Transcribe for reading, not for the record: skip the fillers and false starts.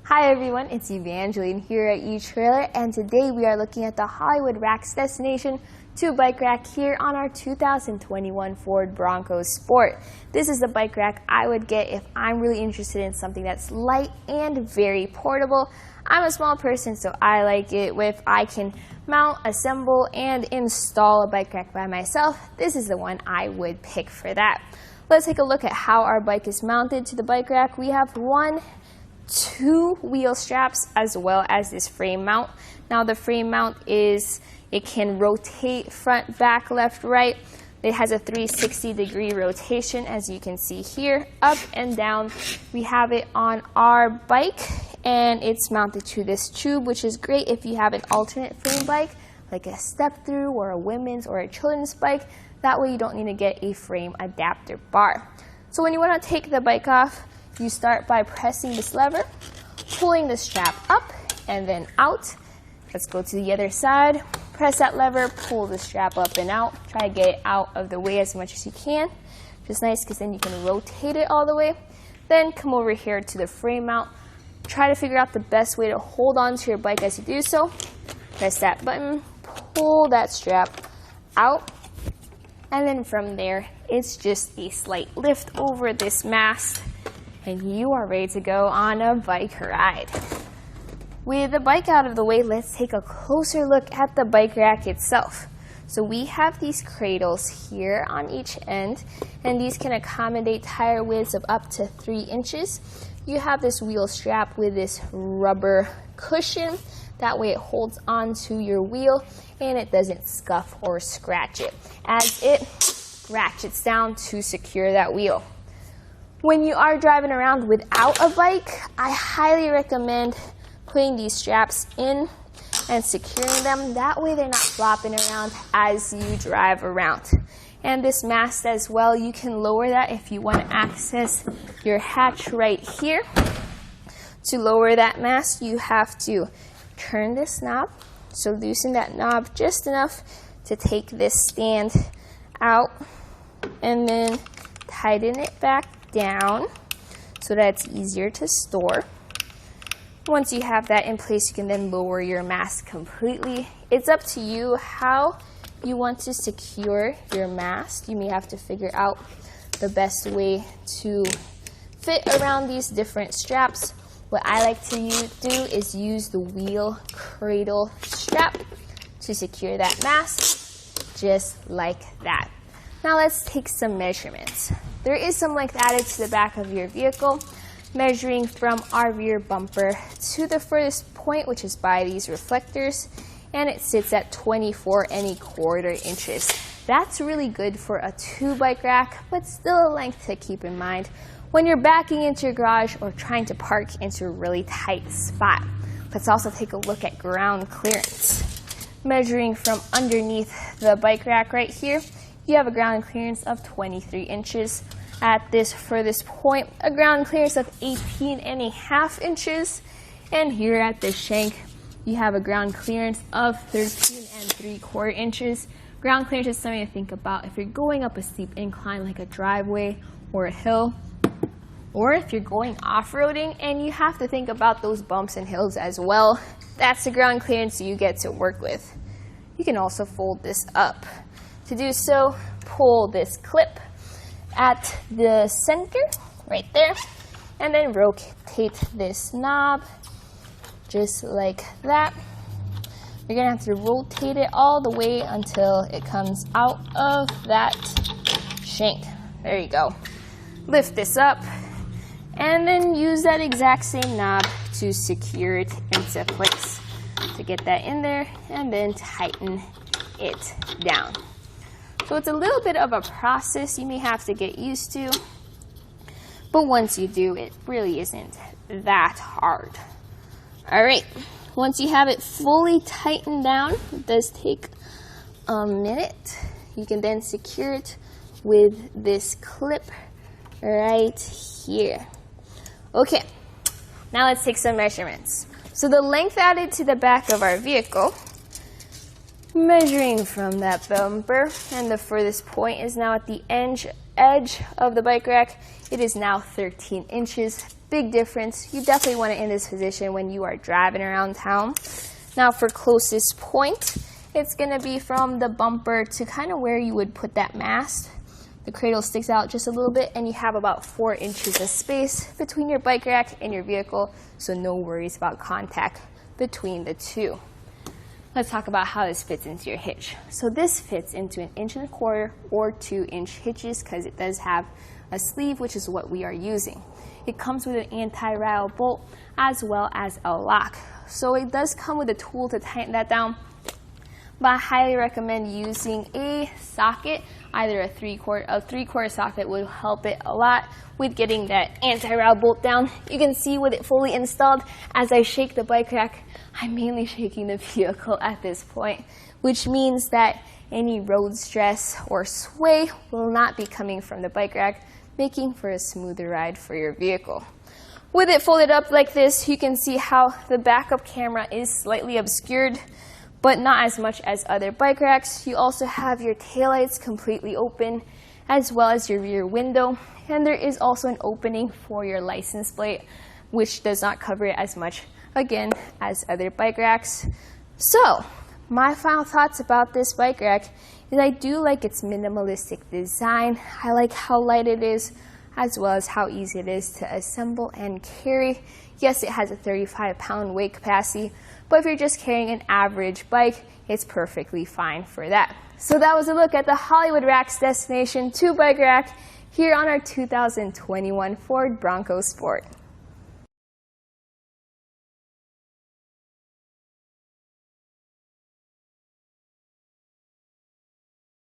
Hi everyone, it's Evangelina here at etrailer, and today we are looking at the Hollywood Racks Destination 2 bike rack here on our 2021 Ford Bronco Sport. This is the bike rack I would get if I'm really interested in something that's light and very portable. I'm a small person, so I like it if I can mount, assemble, and install a bike rack by myself. This is the one I would pick for that. Let's take a look at how our bike is mounted to the bike rack. We have two wheel straps as well as this frame mount. Now the frame mount it can rotate front, back, left, right. It has a 360-degree rotation, as you can see here, up and down. We have it on our bike, and it's mounted to this tube, which is great if you have an alternate frame bike, like a step-through or a women's or a children's bike. That way you don't need to get a frame adapter bar. So when you want to take the bike off, you start by pressing this lever, pulling the strap up and then out. Let's go to the other side. Press that lever, pull the strap up and out. Try to get it out of the way as much as you can. Just nice because then you can rotate it all the way. Then come over here to the frame mount. Try to figure out the best way to hold on to your bike as you do so. Press that button, pull that strap out. And then from there, it's just a slight lift over this mast, and you are ready to go on a bike ride. With the bike out of the way, let's take a closer look at the bike rack itself. So we have these cradles here on each end, and these can accommodate tire widths of up to 3 inches. You have this wheel strap with this rubber cushion. That way it holds onto your wheel and it doesn't scuff or scratch it as it ratchets down to secure that wheel. When you are driving around without a bike, I highly recommend putting these straps in and securing them. That way they're not flopping around as you drive around. And this mast as well, you can lower that if you want to access your hatch right here. To lower that mast, you have to turn this knob. So loosen that knob just enough to take this stand out, and then tighten it back down so that it's easier to store. Once you have that in place, you can then lower your mast completely. It's up to you how you want to secure your mast. You may have to figure out the best way to fit around these different straps. What I like to do is use the wheel cradle strap to secure that mast, just like that. Now let's take some measurements. There is some length added to the back of your vehicle, measuring from our rear bumper to the furthest point, which is by these reflectors, and it sits at 24¼ inches. That's really good for a 2 bike rack, but still a length to keep in mind when you're backing into your garage or trying to park into a really tight spot. Let's also take a look at ground clearance. Measuring from underneath the bike rack right here, you have a ground clearance of 23 inches. At this furthest point, a ground clearance of 18½ inches. And here at the shank, you have a ground clearance of 13¾ inches. Ground clearance is something to think about if you're going up a steep incline like a driveway or a hill, or if you're going off-roading and you have to think about those bumps and hills as well. That's the ground clearance you get to work with. You can also fold this up. To do so, pull this clip at the center, right there, and then rotate this knob, just like that. You're gonna have to rotate it all the way until it comes out of that shank. There you go. Lift this up, and then use that exact same knob to secure it into place. To get that in there, and then tighten it down. So it's a little bit of a process you may have to get used to, but once you do, it really isn't that hard. All right, once you have it fully tightened down, it does take a minute. You can then secure it with this clip right here. Okay, now let's take some measurements. So the length added to the back of our vehicle, measuring from that bumper, and the furthest point is now at the edge of the bike rack. It is now 13 inches. Big difference. You definitely want it in this position when you are driving around town. Now for closest point, it's going to be from the bumper to kind of where you would put that mast. The cradle sticks out just a little bit, and you have about 4 inches of space between your bike rack and your vehicle, so no worries about contact between the two. Let's talk about how this fits into your hitch. So this fits into an 1.25 inch or 2-inch hitches because it does have a sleeve, which is what we are using. It comes with an anti-rattle bolt as well as a lock. So it does come with a tool to tighten that down, but I highly recommend using a socket. Either a 3/4 socket would help it a lot with getting that anti-rattle bolt down. You can see with it fully installed, as I shake the bike rack, I'm mainly shaking the vehicle at this point, which means that any road stress or sway will not be coming from the bike rack, making for a smoother ride for your vehicle. With it folded up like this, you can see how the backup camera is slightly obscured, but not as much as other bike racks. You also have your taillights completely open, as well as your rear window, and there is also an opening for your license plate, which does not cover it as much, again, as other bike racks. So, my final thoughts about this bike rack is I do like its minimalistic design. I like how light it is, as well as how easy it is to assemble and carry. Yes, it has a 35-pound weight capacity, but if you're just carrying an average bike, it's perfectly fine for that. So that was a look at the Hollywood Racks Destination 2 bike rack here on our 2021 Ford Bronco Sport.